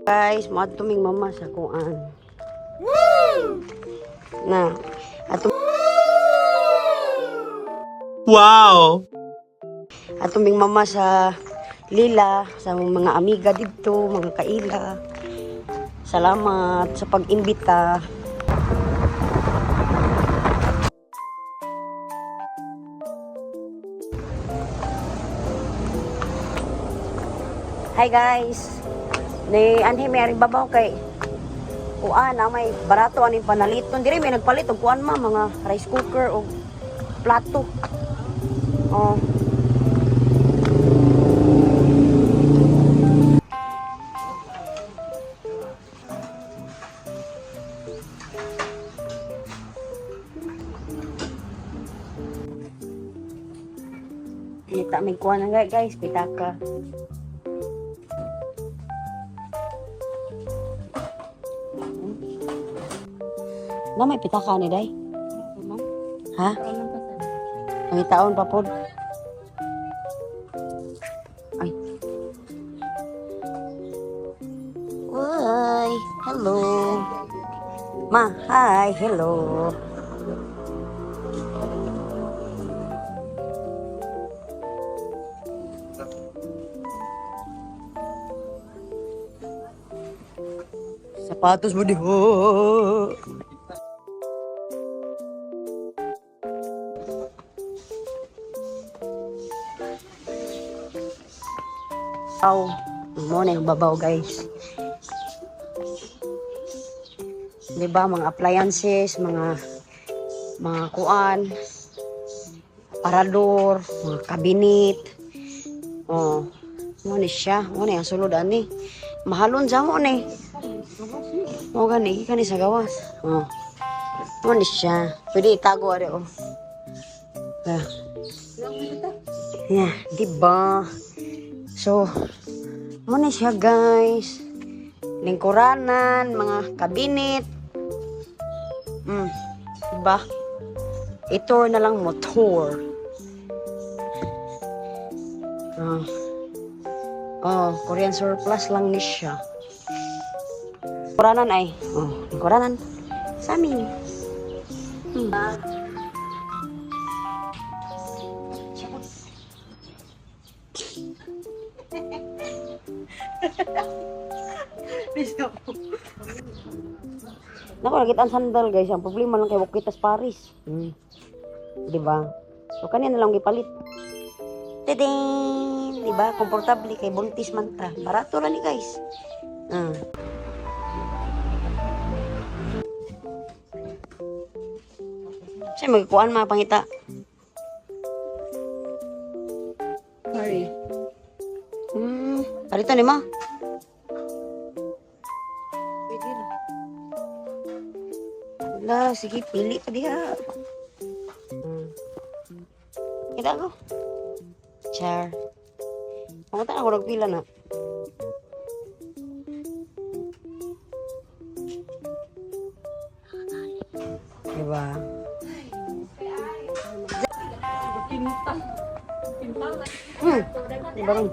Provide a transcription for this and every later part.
Guys, matuming mama sa kuan. Woo! Na, Wow! atuming mama sa Lila, sa mga amiga dito, mga kaila. Salamat sa pag-imbita. Hi guys. Ni anhi may babaw kay kuan na may barato aning panaliton. Diri may nagpalit og kuan mga rice cooker o plato. Oh. Kita may kuan na guys, pitaka. Na may pitaka ni day? Ha? Ang taon pa pod. Ay. Uy, hello. Ma, hi, hello. Sapatos mo di ho. Mo na yung babaw guys. Diba mga appliances, mga kuan, parador, mga kabinet. Oh, mo ni siya, mo na yung sulod ani. Mahalon sa mo ni. Mo gani sa gawas. Oh. Mo ni siya. Pwede itago ari oh. Yeah, diba? So, muna siya guys. Lingkuranan, mga kabinet. Diba? Ito na lang motor. Korean surplus lang ni siya. Lingkuranan ay. Lingkuranan. Sa amin. Naku, nakita ang sandal guys. Ang problema lang kay Wakitas Paris. Diba? So, kanina lang gipalit. Tading! Diba? Komportable kay buntis man ta. Barato lang ni guys. Siya magkuhan mga pangita. Sorry. Palitan ni ma. Pwede na. Wala, sige, pili pa diha. Kita ako. Char. Pangutan ako nagpila na. Diba? Pinta. Pinta. Diba rin?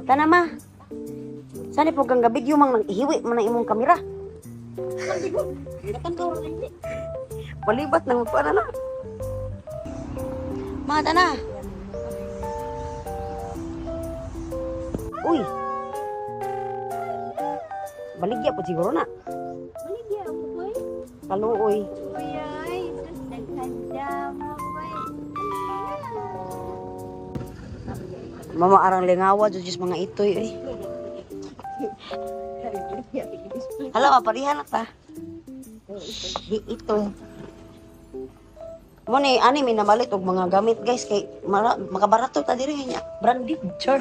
Tana ma. Saan po kang gabi yung mga ihiwi man ang imong kamera? Malibat nang magpuan na. Ma, tana. Uy. Baligya po siguro na. Maligya ako po eh. Kaluoy. Kuya ay, nagkanda mo po eh. Mama arang lingawa just mga itoy eh. Hala, parihan na ta. Di ito. Mo ni ani may namalit og mga gamit guys kay makabarato ta diri niya. Branded shirt.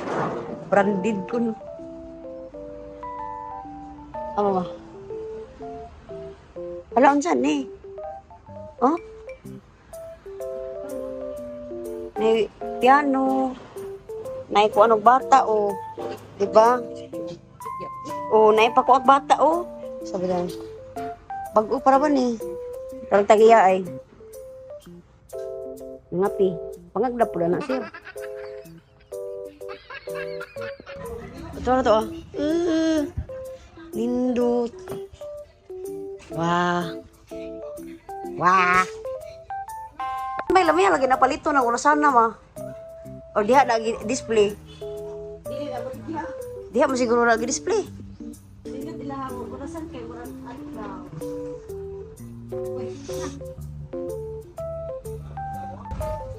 Branded kun. Ano ba? Hala unsan ni? Oh? May piano. Nay ko anog bata o, di ba? O nay pa ko ang bata o. Sabi daw. Bago para ba ni? Parang tagiya ay. Ngapi. Pangagda po na sir. Ito na to ah. Lindot. Wah. Wah. May lamay lagi napalito ng ulasan na ma. O diha lagi display. Diha mo siguro lagi display.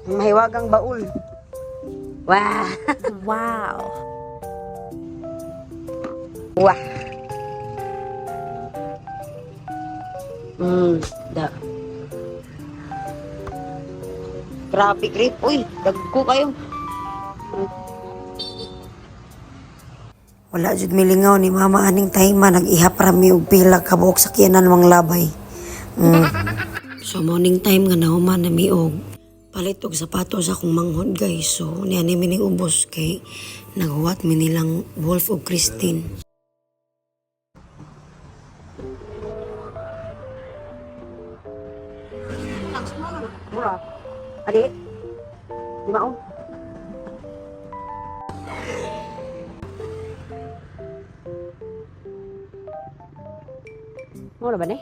Mahiwagang baul. Wah. Wow. Wah. Da. Grabe grip. Uy, dagko kayo. Wala jud milingaw ni mama aning tayma nag-ihap rami og pila ka buok sakyanan mang labay. So morning time nga nahuman na miog. Palit og sapatos akong manghod guys. So niya ni mining ubos kay naghuwat mi nilang Wolf og Christine. Mura. Adi. Di mao. Mura ba ni?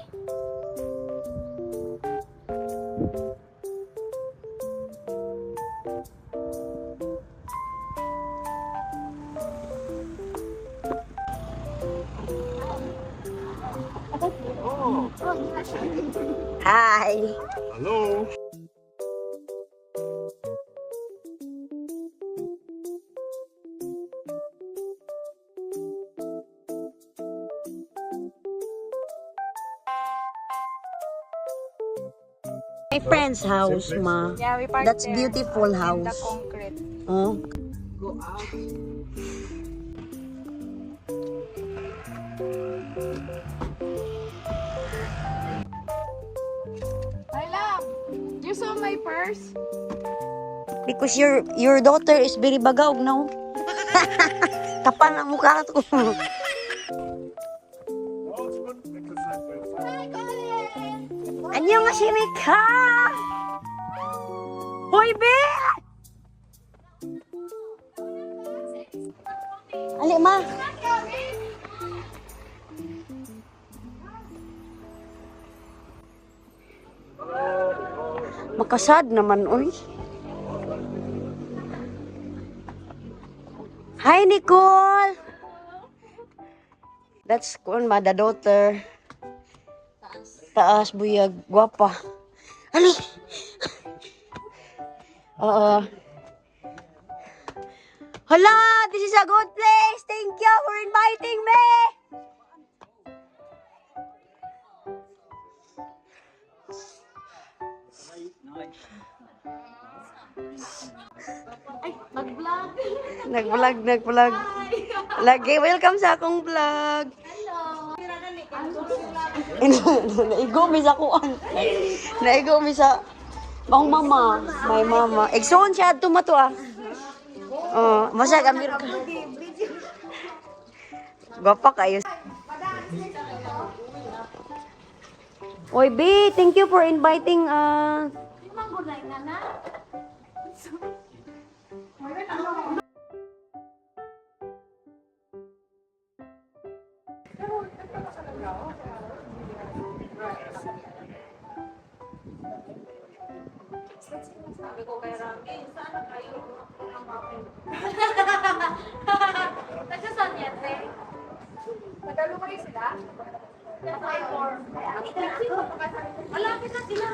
Hi. Hello. My friend's house, ma. Yeah, we parked That's there. beautiful In the house. concrete. Oh. Hi, love. You saw my purse? Because your daughter is very bagaw now. Kapal na mukha to. Oh, it's good because Hi, Colin. Annyeonghaseyo. Hoy, be! Ali, ma. Makasad naman, oy. Hi, Nicole! That's kung ma, the daughter. Taas, buyag, gwapa. Ali! Hala! This is a good place! Thank you for inviting me! Mag-vlog. Nag-vlog. Lagi, welcome sa akong vlog. Naigo mi sa kuan. Naigo mi sa bang mama, my mama. Exon siya tumato ah. Oh, masag Amerika. Gwapa kayo. Oy, B, thank you for inviting Nagsasan yan, te? Magalo kayo sila? Malapit na sila.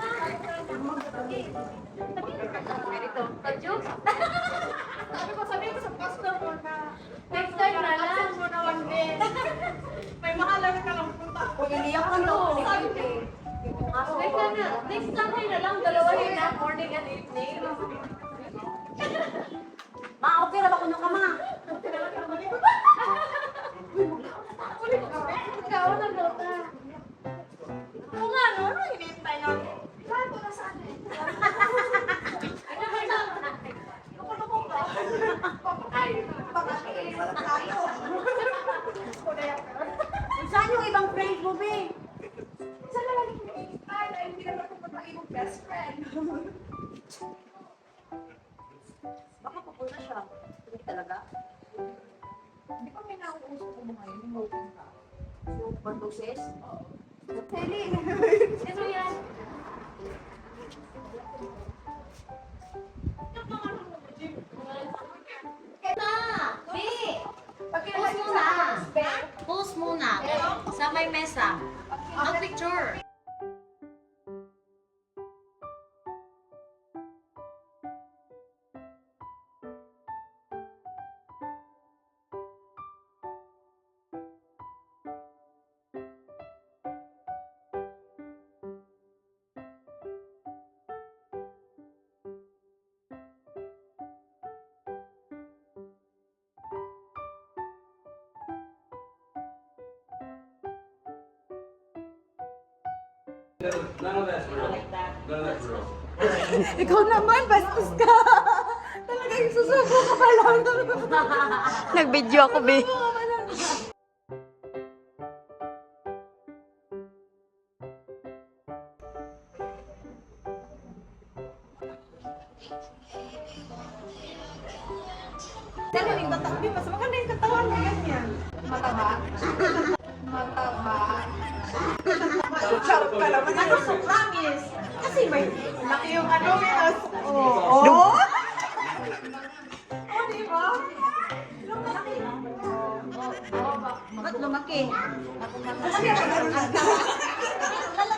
Sabi ko sa customer na next time na lang. May mahalang ka lang punta. Iniyak lang daw. Next Sunday na lang, dalawa yun na, morning and evening. Ma, okay ra ba kuno ka ma? Ikaw na dota. Oo nga, no? Ano hinihintay nyo? Saan ko na saan eh? Saan yung ibang friends mo, be? Saan na lang hinihintay na hindi na napupunta yung best friend? Baka papunta siya. Hindi talaga. Hindi pa may nauuso ko mo ngayon, yung voting ka. Yung pag-process. Sally! Ito yan. Post muna. Post muna. Sa may mesa. Ang picture. Ikaw naman, bastos ka! Talagang susuko ka pa lang. Nag-video ako, be. Dali, yung tatabi, mas maganda yung katawan mo ganyan. Mataba? Mataba. Charot ka naman. Ano sa promise? Kasi may laki yung ano, menos. Oo. Oh, diba? Lumaki. Ba't lumaki?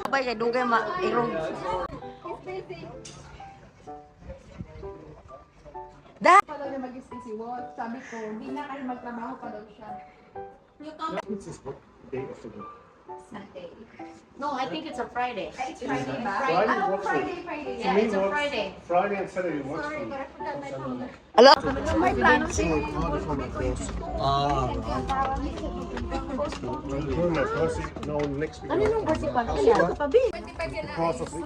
Abay, kay dugay ma-irog. Pa daw niya mag-stay si Walt. Sabi ko, hindi na kayo magtrabaho pa daw siya. This is what day of the week. Sunday. No, I think it's a Friday. Ay, it's Friday ba? Friday, Ah, what's Friday. Yeah, it's a Friday. Friday and Saturday, what's Sorry, but I forgot my phone. Ala? May plano si Doing my first no next week. Ano nung birthday party niya? Because of the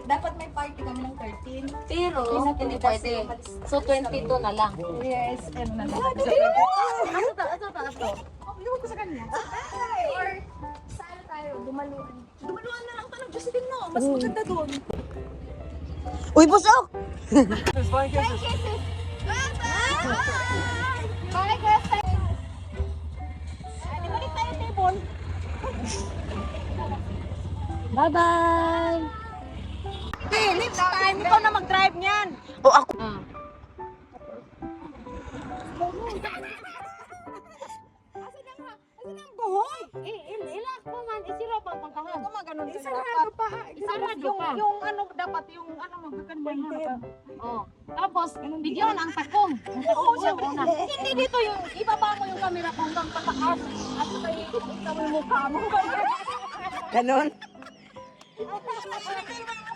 Dapat may party kami ng 13. Pero, hindi pwede. So, 22 na lang. Yes, and na lang. Ano to? Iwan ko sa kanya. Or, saan tayo? Dumaluan. Dumaluan na lang ito ng Jocelyn, no? Mas maganda doon. Uy, busok! Bye, kisses! Bye, girlfriend! Di balik tayo table. Bye-bye! Okay, next time, ikaw na mag-drive niyan. O ako. Asan ang buhoy? Ilak mo man. Isira pa ang pangkahan. Ito maganon ka Isarado pa. Isarado pa. Yung ano, dapat yung ano, magkakanyan. Oh. Tapos, bigyan ang takong. Oo, siyempre. Hindi dito yung, ibaba mo yung camera ko hanggang pataas. At saka ikita mo yung mukha mo. Ganon.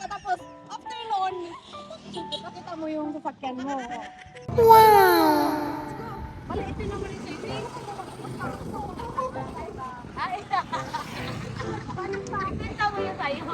Tapos, after noon, ipakita mo yung sasakyan mo. Maliitin naman yung safety. Ay, kita mo yung sa'yo.